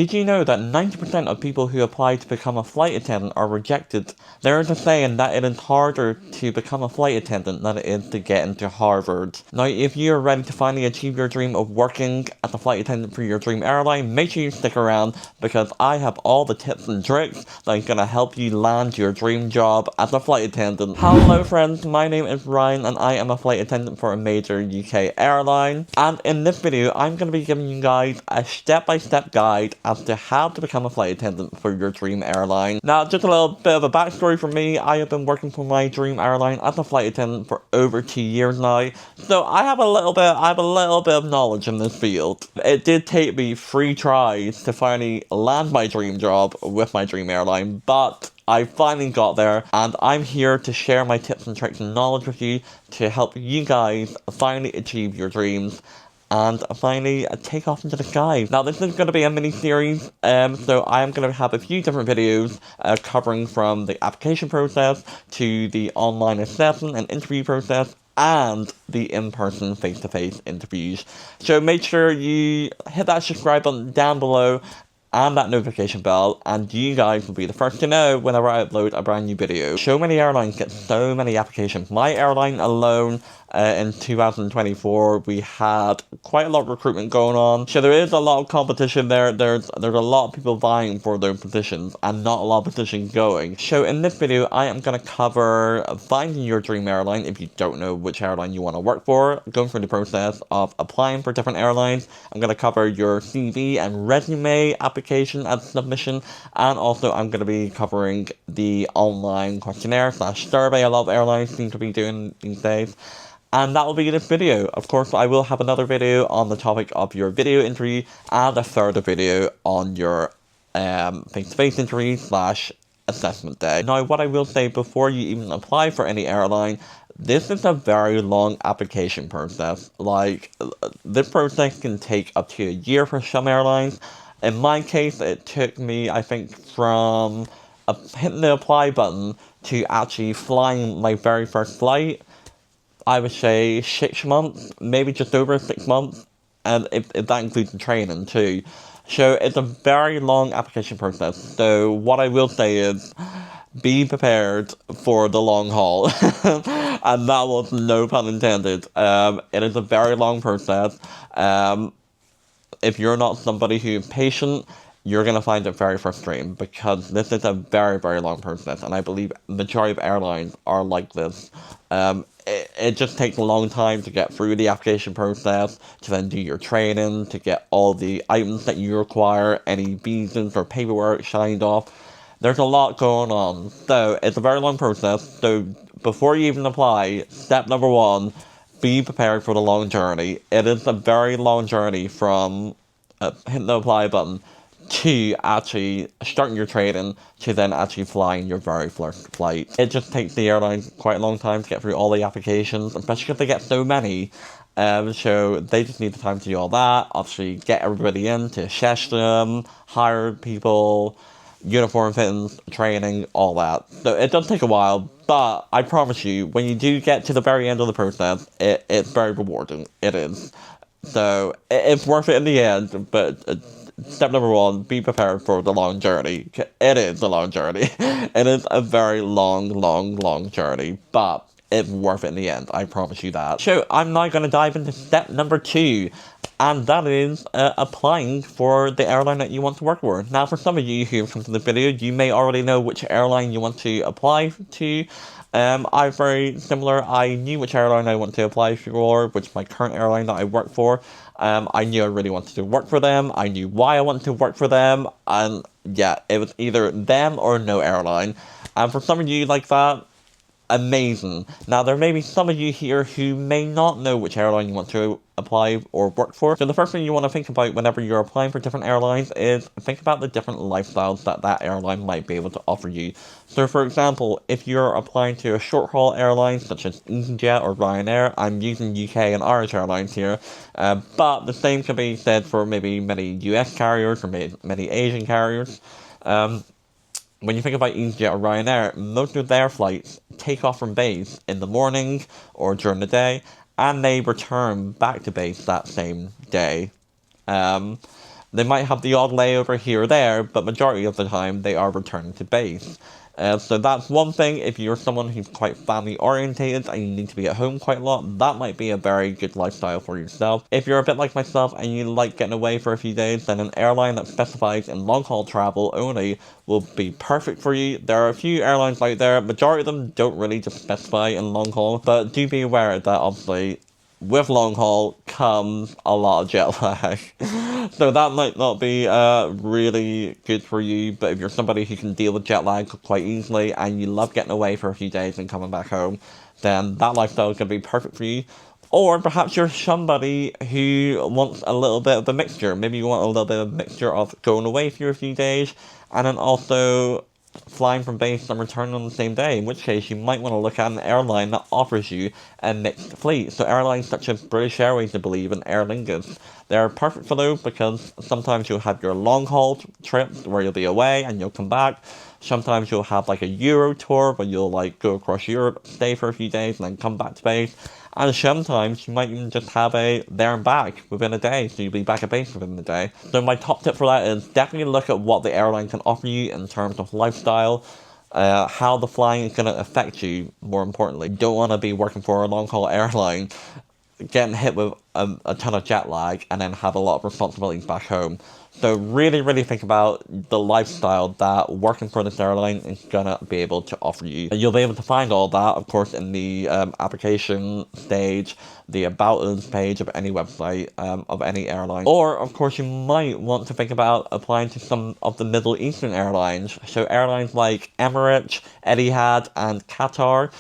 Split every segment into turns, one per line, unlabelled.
Did you know that 90% of people who apply to become a flight attendant are rejected? There is a saying that it is harder to become a flight attendant than it is to get into Harvard. Now, if you are ready to finally achieve your dream of working as a flight attendant for your dream airline, make sure you stick around because I have all the tips and tricks that are going to help you land your dream job as a flight attendant. Hello friends, my name is Ryan and I am a flight attendant for a major UK airline. And in this video, I'm going to be giving you guys a step-by-step guide as to how to become a flight attendant for your dream airline. Now, just a little bit of a backstory for me. I have been working for my dream airline as a flight attendant for over 2 years now, so I have a little bit of knowledge in this field. It did take me 3 tries to finally land my dream job with my dream airline, but I finally got there, and I'm here to share my tips and tricks and knowledge with you to help you guys finally achieve your dreams and finally take off into the sky. Now, this is going to be a mini-series, so I am going to have a few different videos covering from the application process to the online assessment and interview process and the in-person face-to-face interviews. So make sure you hit that subscribe button down below and that notification bell, and you guys will be the first to know whenever I upload a brand new video. So many airlines get so many applications. My airline alone, in 2024, we had quite a lot of recruitment going on. So there is a lot of competition there. There's a lot of people vying for those positions and not a lot of positions going. So in this video, I am going to cover finding your dream airline if you don't know which airline you want to work for, going through the process of applying for different airlines. I'm going to cover your CV and resume application and submission, and also I'm going to be covering the online questionnaire / survey a lot of airlines seem to be doing these days. And that will be this video. Of course, I will have another video on the topic of your video interview and a further video on your face-to-face interview / assessment day. Now, what I will say before you even apply for any airline, this is a very long application process. Like, this process can take up to a year for some airlines. In my case, it took me, I think, from hitting the apply button to actually flying my very first flight, I would say 6 months, maybe just over 6 months, and if that includes the training too. So it's a very long application process. So what I will say is, be prepared for the long haul. And that was no pun intended. It is a very long process. If you're not somebody who's patient, you're going to find it very frustrating because this is a very, very long process, and I believe the majority of airlines are like this. It just takes a long time to get through the application process, to then do your training, to get all the items that you require, any visas or paperwork signed off. There's a lot going on, so it's a very long process. So before you even apply, step number 1, be prepared for the long journey. It is a very long journey from hitting the apply button to actually starting your training to then actually flying your very first flight. It just takes the airlines quite a long time to get through all the applications, especially because they get so many. So they just need the time to do all that, obviously get everybody in to assess them, hire people, uniform fittings, training, all that. So it does take a while, but I promise you, when you do get to the very end of the process, it's very rewarding. It is. So it's worth it in the end, but step number 1, be prepared for the long journey. It is a long journey. It is a very long journey, but it's worth it in the end. I promise you that. So I'm now going to dive into step number 2, and that is applying for the airline that you want to work for. Now, for some of you who have come to the video, you may already know which airline you want to apply to. I'm very similar. I knew which airline I want to apply for, which is my current airline that I work for. I knew I really wanted to work for them. I knew why I wanted to work for them. And yeah, it was either them or no airline. And for some of you like that, amazing. Now, there may be some of you here who may not know which airline you want to apply or work for. So the first thing you want to think about whenever you're applying for different airlines is think about the different lifestyles that airline might be able to offer you. So for example, if you're applying to a short haul airline such as EasyJet or Ryanair, I'm using UK and Irish Airlines here, but the same can be said for maybe many US carriers or many Asian carriers. When you think about EasyJet or Ryanair, most of their flights take off from base in the morning or during the day, and they return back to base that same day. They might have the odd layover here or there, but majority of the time they are returning to base. So that's one thing. If you're someone who's quite family orientated and you need to be at home quite a lot, that might be a very good lifestyle for yourself. If you're a bit like myself and you like getting away for a few days, then an airline that specifies in long haul travel only will be perfect for you. There are a few airlines out there, majority of them don't really just specify in long haul, but do be aware that obviously with long haul comes a lot of jet lag. So that might not be really good for you, but if you're somebody who can deal with jet lag quite easily and you love getting away for a few days and coming back home, then that lifestyle is going to be perfect for you. Or perhaps you're somebody who wants a little bit of a mixture. Maybe you want a little bit of a mixture of going away for a few days and then also flying from base and returning on the same day, in which case you might want to look at an airline that offers you a mixed fleet. So airlines such as British Airways, I believe, and Aer Lingus, they're perfect for those because sometimes you'll have your long haul trips where you'll be away and you'll come back. Sometimes you'll have like a Euro tour where you'll like go across Europe, stay for a few days, and then come back to base. And sometimes you might even just have a there and back within a day, so you'll be back at base within the day. So my top tip for that is definitely look at what the airline can offer you in terms of lifestyle, how the flying is going to affect you, more importantly. You don't want to be working for a long-haul airline, getting hit with a ton of jet lag, and then have a lot of responsibilities back home. So really, really think about the lifestyle that working for this airline is going to be able to offer you. You'll be able to find all that, of course, in the application stage, the About Us page of any website, of any airline. Or, of course, you might want to think about applying to some of the Middle Eastern airlines. So airlines like Emirates, Etihad, and Qatar.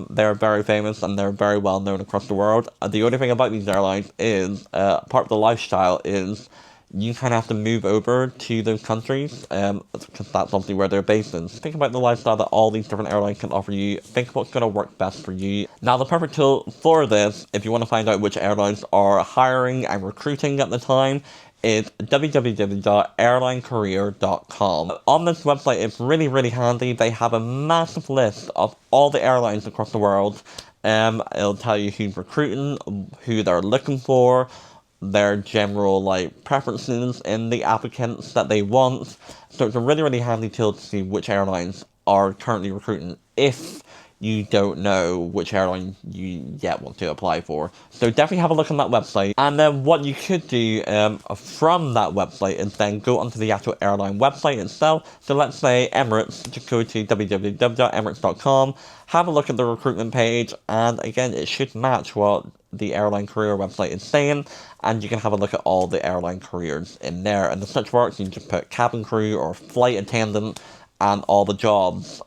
They're very famous and they're very well known across the world. The only thing about these airlines is, part of the lifestyle is you kind of have to move over to those countries, because that's obviously where they're based in. So think about the lifestyle that all these different airlines can offer you. Think what's going to work best for you. Now, the perfect tool for this, if you want to find out which airlines are hiring and recruiting at the time, is www.airlinecareer.com. On this website, it's really, really handy. They have a massive list of all the airlines across the world. It'll tell you who's recruiting, who they're looking for, their general like preferences in the applicants that they want. So it's a really, really handy tool to see which airlines are currently recruiting if you don't know which airline you yet want to apply for. So definitely have a look on that website. And then what you could do from that website is then go onto the actual airline website itself. So let's say Emirates, just go to www.emirates.com, have a look at the recruitment page, and again, it should match what the airline career website is saying, and you can have a look at all the airline careers in there. And the search box, you can just put cabin crew or flight attendant, and all the jobs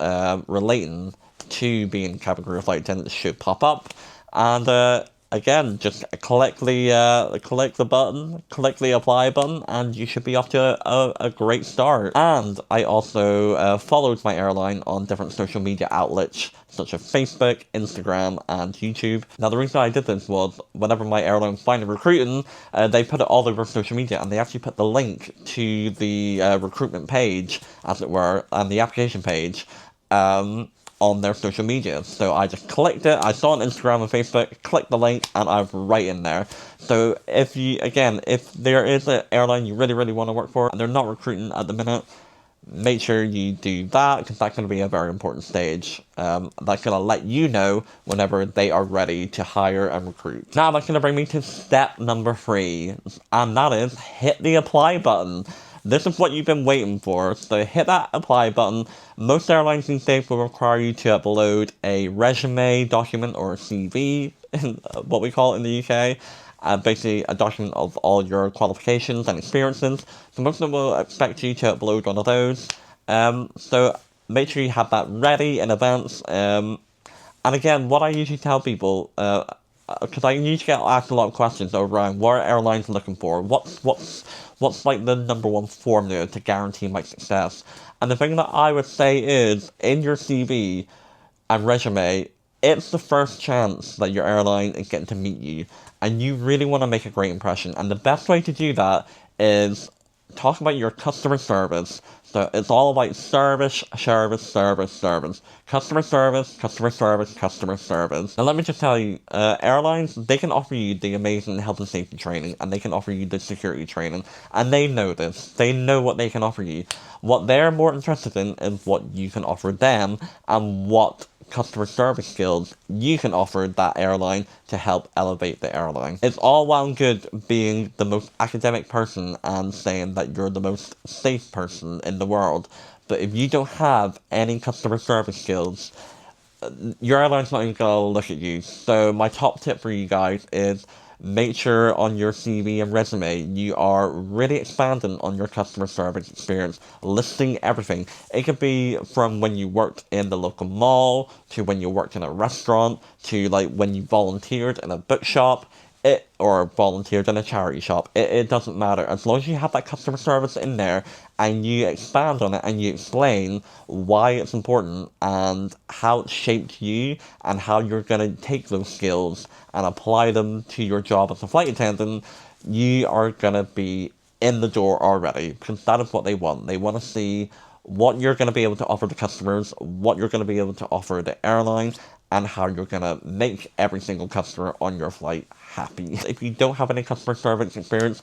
relating to being cabin crew or flight attendant should pop up. And again, just click the button, click the apply button, and you should be off to a great start. And I also followed my airline on different social media outlets such as Facebook, Instagram, and YouTube. Now, the reason I did this was whenever my airline was finally recruiting, they put it all over social media, and they actually put the link to the recruitment page, as it were, and the application page, on their social media. So I just clicked it, I saw on Instagram and Facebook, clicked the link, and I was right in there. So if there is an airline you really, really want to work for, and they're not recruiting at the minute, make sure you do that, because that's going to be a very important stage. That's going to let you know whenever they are ready to hire and recruit. Now that's going to bring me to step number 3, and that is hit the apply button. This is what you've been waiting for, so hit that apply button. Most airlines these days will require you to upload a resume document, or a CV, what we call it in the UK. Basically a document of all your qualifications and experiences. So most of them will expect you to upload one of those. So make sure you have that ready in advance. And again, what I usually tell people, because I usually get asked a lot of questions around what are airlines looking for, what's like the number one formula to guarantee my success. And the thing that I would say is, in your CV and resume, it's the first chance that your airline is getting to meet you, and you really want to make a great impression. And the best way to do that is talk about your customer service. So it's all about service, service, service, service. Customer service, customer service, customer service. Now let me just tell you, airlines, they can offer you the amazing health and safety training, and they can offer you the security training, and they know this. They know what they can offer you. What they're more interested in is what you can offer them, and what customer service skills you can offer that airline to help elevate the airline. It's all well and good being the most academic person and saying that you're the most safe person in the world, but if you don't have any customer service skills, your airline's not even gonna look at you. So my top tip for you guys is make sure on your CV and resume you are really expanding on your customer service experience, listing everything. It could be from when you worked in the local mall, to when you worked in a restaurant, to like when you volunteered in a bookshop, or volunteered in a charity shop. It doesn't matter. As long as you have that customer service in there and you expand on it and you explain why it's important and how it shaped you and how you're going to take those skills and apply them to your job as a flight attendant, you are going to be in the door already, because that is what they want. They want to see what you're going to be able to offer the customers, what you're going to be able to offer the airline, and how you're going to make every single customer on your flight happy. If you don't have any customer service experience,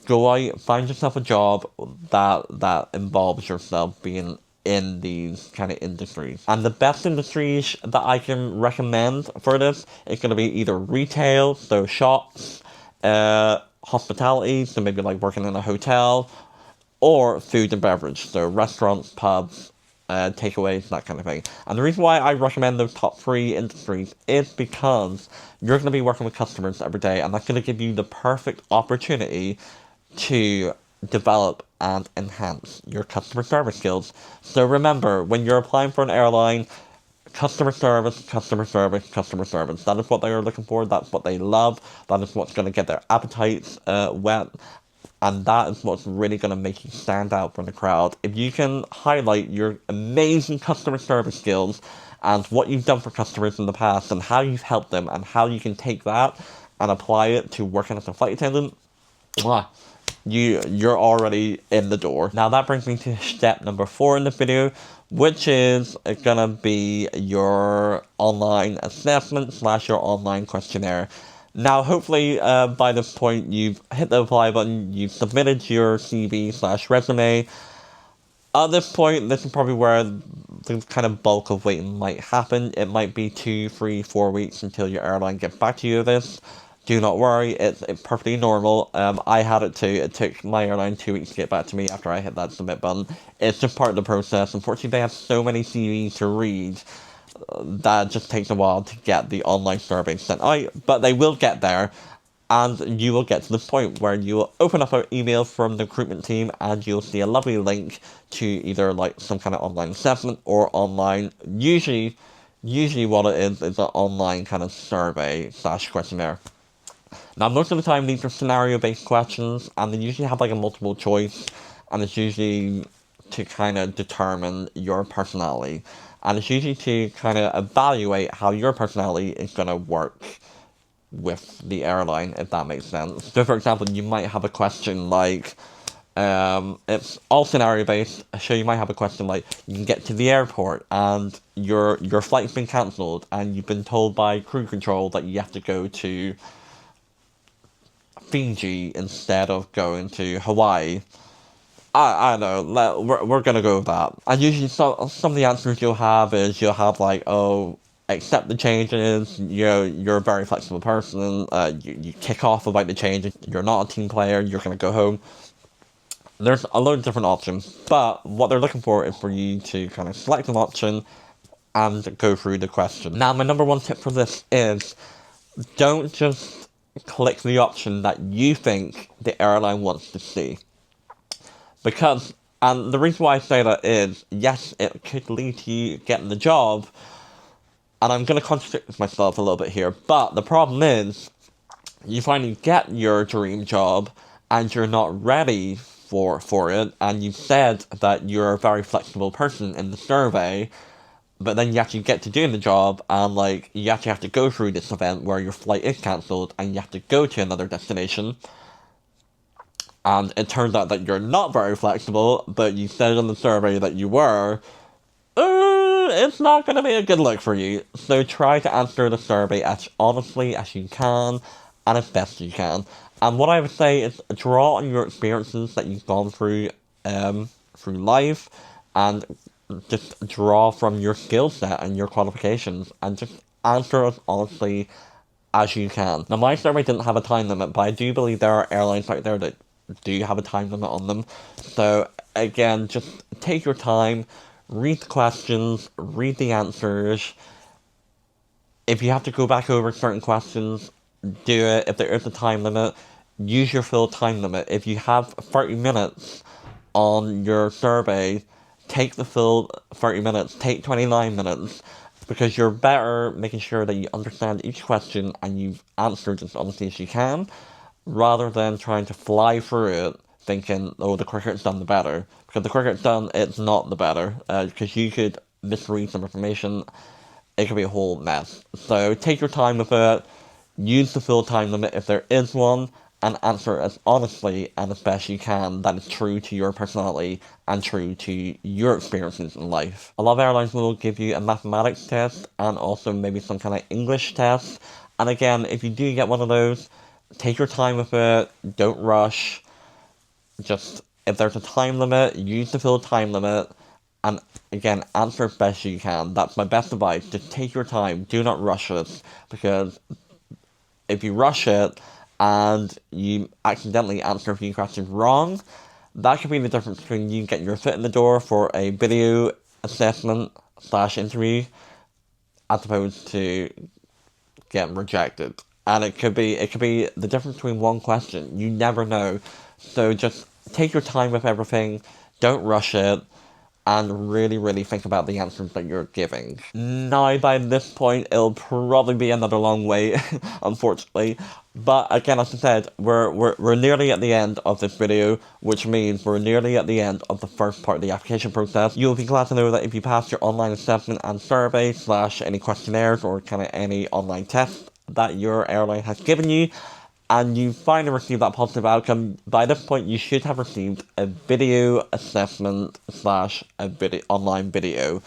go out, find yourself a job that involves yourself being in these kind of industries. And the best industries that I can recommend for this is going to be either retail, so shops, hospitality, so maybe like working in a hotel, or food and beverage, so restaurants, pubs, takeaways, that kind of thing. And the reason why I recommend those top three industries is because you're going to be working with customers every day, and that's going to give you the perfect opportunity to develop and enhance your customer service skills. So remember, when you're applying for an airline, customer service, customer service, customer service. That is what they are looking for. That's what they love. That is what's going to get their appetites wet. And that is what's really going to make you stand out from the crowd. If you can highlight your amazing customer service skills and what you've done for customers in the past and how you've helped them and how you can take that and apply it to working as a flight attendant, you're already in the door. Now that brings me to step number 4 in the video, which is gonna be your online assessment / your online questionnaire. Now, hopefully, by this point, you've hit the apply button, you've submitted your CV / resume. At this point, this is probably where the kind of bulk of waiting might happen. It might be 2, 3, 4 weeks until your airline gets back to you with this. Do not worry, it's perfectly normal. I had it too. It took my airline 2 weeks to get back to me after I hit that submit button. It's just part of the process. Unfortunately, they have so many CVs to read that just takes a while to get the online survey sent out, but they will get there, and you will get to the point where you will open up an email from the recruitment team and you'll see a lovely link to either like some kind of online assessment or online, usually what it is an online kind of survey / questionnaire. Now, most of the time, these are scenario-based questions, and they usually have like a multiple choice, and it's usually to kind of determine your personality. And it's usually to kind of evaluate how your personality is going to work with the airline, if that makes sense. So, for example, you might have a question like, it's all scenario-based, so you might have a question like, you can get to the airport, and your flight's been cancelled, and you've been told by crew control that you have to go to Fiji instead of going to Hawaii. I don't know, we're gonna go with that. And usually some of the answers you'll have like, oh, accept the changes, you're a very flexible person, you kick off about the changes, you're not a team player, you're gonna go home. There's a load of different options, but what they're looking for is for you to kind of select an option and go through the question. Now, my number 1 tip for this is, don't just click the option that you think the airline wants to see. Because, and the reason why I say that is, yes, it could lead to you getting the job, and I'm going to contradict myself a little bit here, but the problem is, you finally get your dream job, and you're not ready for it, and you said that you're a very flexible person in the survey, but then you actually get to doing the job, and like, you actually have to go through this event where your flight is cancelled, and you have to go to another destination, and it turns out that you're not very flexible, but you said in the survey that you were, it's not going to be a good look for you. So try to answer the survey as honestly as you can and as best you can. And what I would say is draw on your experiences that you've gone through life, and just draw from your skill set and your qualifications, and just answer as honestly as you can. Now, my survey didn't have a time limit, but I do believe there are airlines out there that do have a time limit on them. So, again, just take your time, read the questions, read the answers. If you have to go back over certain questions, do it. If there is a time limit, use your full time limit. If you have 30 minutes on your survey, take the full 30 minutes, take 29 minutes, because you're better making sure that you understand each question and you've answered as honestly as you can, rather than trying to fly through it thinking, oh, the quicker it's done, the better. Because the quicker it's done, it's not the better, because you could misread some information. It could be a whole mess. So take your time with it, use the full time limit if there is one, and answer as honestly and as best you can that is true to your personality and true to your experiences in life. A lot of airlines will give you a mathematics test and also maybe some kind of English test. And again, if you do get one of those, take your time with it, don't rush. Just, if there's a time limit, use the full time limit, and again, answer as best you can. That's my best advice. Just take your time, do not rush it, because if you rush it and you accidentally answer a few questions wrong, that could be the difference between you getting your foot in the door for a video assessment / interview as opposed to getting rejected. And it could be the difference between one question. You never know. So just take your time with everything, don't rush it, and really, really think about the answers that you're giving. Now, by this point, it'll probably be another long wait, unfortunately. But again, as I said, we're nearly at the end of this video, which means we're nearly at the end of the first part of the application process. You'll be glad to know that if you pass your online assessment and survey / any questionnaires or kind of any online tests that your airline has given you, and you finally receive that positive outcome, by this point you should have received a video assessment / a online video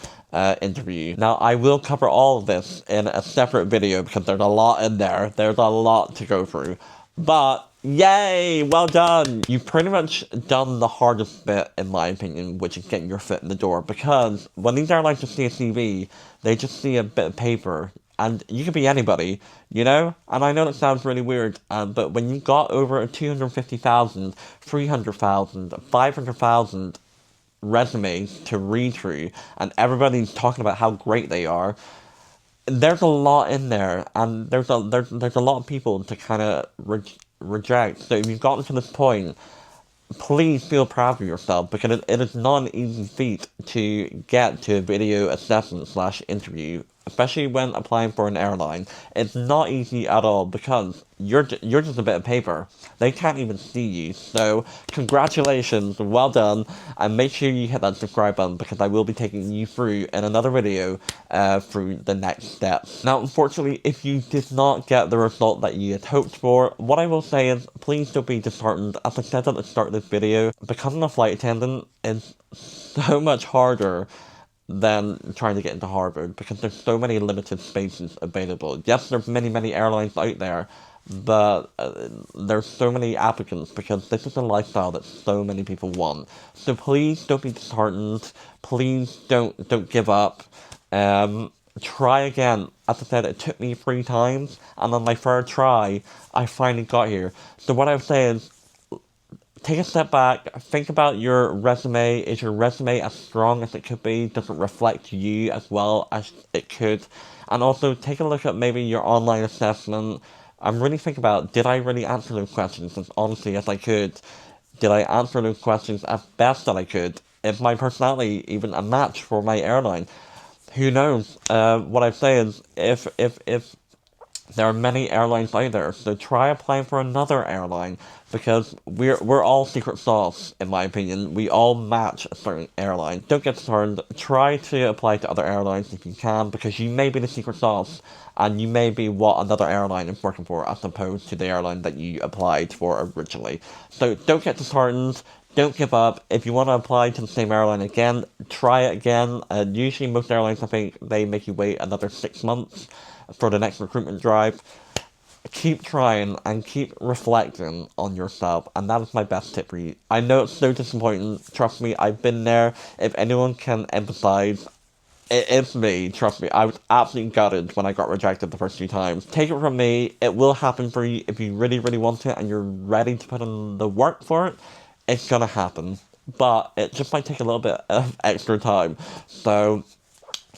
interview. Now, I will cover all of this in a separate video because there's a lot in there. There's a lot to go through. But, yay! Well done! You've pretty much done the hardest bit, in my opinion, which is getting your foot in the door. Because when these airlines just see a CV, they just see a bit of paper. And you could be anybody, you know? And I know that sounds really weird, but when you got over 250,000, 300,000, 500,000 resumes to read through, and everybody's talking about how great they are, there's a lot in there, and there's a lot of people to kind of reject. So if you've gotten to this point, please feel proud of yourself, because it is not an easy feat to get to a video assessment / interview, especially when applying for an airline. It's not easy at all, because you're just a bit of paper. They can't even see you. So congratulations, well done, and make sure you hit that subscribe button, because I will be taking you through in another video through the next steps. Now, unfortunately, if you did not get the result that you had hoped for, what I will say is please don't be disheartened. As I said at the start of this video, becoming a flight attendant is so much harder than trying to get into Harvard, because there's so many limited spaces available. Yes, there's many airlines out there, but there's so many applicants, because this is a lifestyle that so many people want. So please don't be disheartened. Please don't give up. Try again. As I said, it took me 3 times, and on my third try, I finally got here. So what I would say is, take a step back, think about your resume. Is your resume as strong as it could be? Does it reflect you as well as it could? And also take a look at maybe your online assessment and really think about, did I really answer those questions as honestly as I could? Did I answer those questions as best that I could? Is my personality even a match for my airline? Who knows? What I'd say is, if there are many airlines out there, so try applying for another airline. because we're all secret sauce, in my opinion. We all match a certain airline. Don't get started. Try to apply to other airlines if you can, because you may be the secret sauce, and you may be what another airline is working for, as opposed to the airline that you applied for originally. So don't get disheartened. Don't give up. If you want to apply to the same airline again, try it again. Usually most airlines, I think, they make you wait another 6 months for the next recruitment drive. Keep trying and keep reflecting on yourself, and that is my best tip for you. I know it's so disappointing. Trust me, I've been there. If anyone can empathize, it's me. Trust me, I was absolutely gutted when I got rejected the first few times. Take it from me, it will happen for you if you really, really want it and you're ready to put in the work for it. It's gonna happen, but it just might take a little bit of extra time. So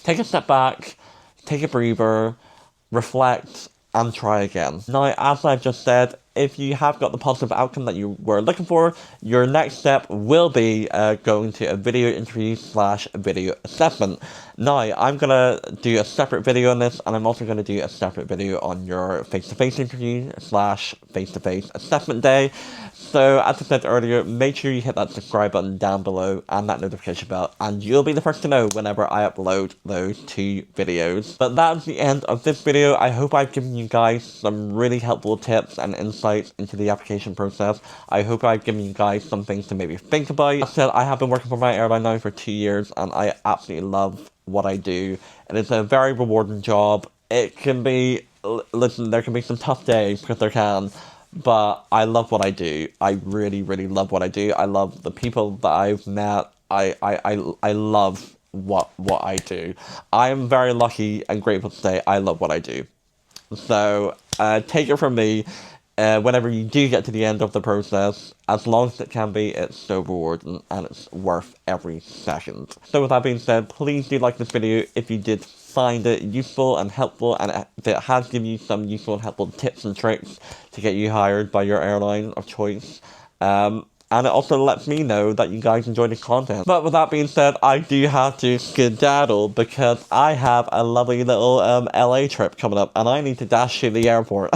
take a step back, take a breather, reflect, and try again. Now, as I've just said, if you have got the positive outcome that you were looking for, your next step will be going to a video interview / video assessment. Now, I'm going to do a separate video on this, and I'm also going to do a separate video on your face-to-face interview / face-to-face assessment day. So, as I said earlier, make sure you hit that subscribe button down below and that notification bell, and you'll be the first to know whenever I upload those 2 videos. But that's the end of this video. I hope I've given you guys some really helpful tips and insights into the application process. I hope I've given you guys some things to maybe think about. As I said, I have been working for my airline now for 2 years, and I absolutely love what I do. And it's a very rewarding job. It can be, listen, there can be some tough days, because there can. But I love what I do. I really, really love what I do. I love the people that I've met. I love what I do. I am very lucky and grateful to say I love what I do. So take it from me. Whenever you do get to the end of the process, as long as it can be, it's so rewarding and it's worth every second. So with that being said, please do like this video if you did find it useful and helpful, and if it has given you some useful and helpful tips and tricks to get you hired by your airline of choice. And it also lets me know that you guys enjoy the content. But with that being said, I do have to skedaddle because I have a lovely little LA trip coming up, and I need to dash to the airport.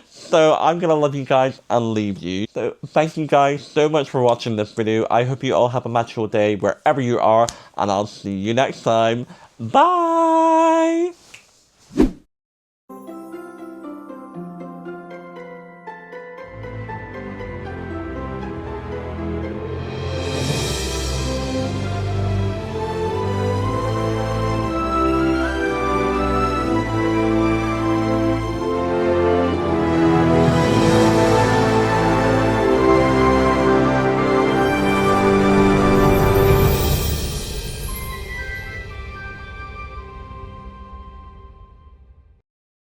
So I'm gonna love you guys and leave you. So thank you guys so much for watching this video. I hope you all have a magical day wherever you are, and I'll see you next time. Bye!